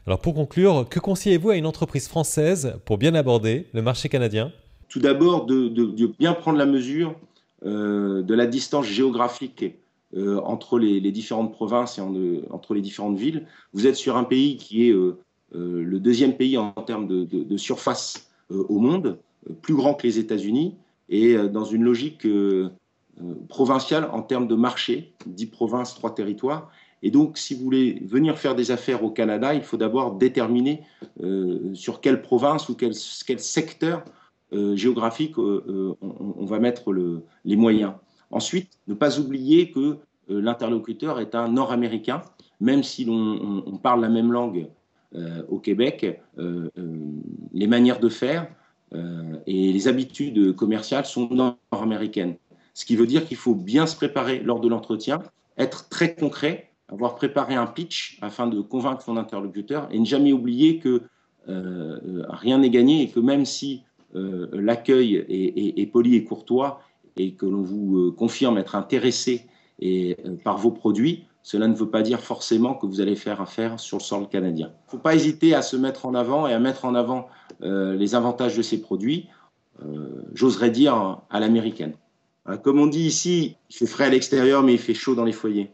Alors pour conclure, que conseillez-vous à une entreprise française pour bien aborder le marché canadien? Tout d'abord, de bien prendre la mesure de la distance géographique entre les différentes provinces et entre les différentes villes. Vous êtes sur un pays qui est le deuxième pays en termes de surface au monde, plus grand que les États-Unis, et dans une logique provinciale en termes de marché, 10 provinces, 3 territoires. Et donc, si vous voulez venir faire des affaires au Canada, il faut d'abord déterminer sur quelle province ou quel secteur géographique on va mettre les moyens. Ensuite, ne pas oublier que l'interlocuteur est un Nord-Américain, même si on parle la même langue au Québec, les manières de faire et les habitudes commerciales sont nord-américaines. Ce qui veut dire qu'il faut bien se préparer lors de l'entretien, être très concret, avoir préparé un pitch afin de convaincre son interlocuteur et ne jamais oublier que rien n'est gagné et que même si l'accueil est poli et courtois et que l'on vous confirme être intéressé par vos produits, cela ne veut pas dire forcément que vous allez faire affaire sur le sol canadien. Il ne faut pas hésiter à se mettre en avant et à mettre en avant les avantages de ces produits, j'oserais dire à l'américaine. Comme on dit ici, il fait frais à l'extérieur, mais il fait chaud dans les foyers.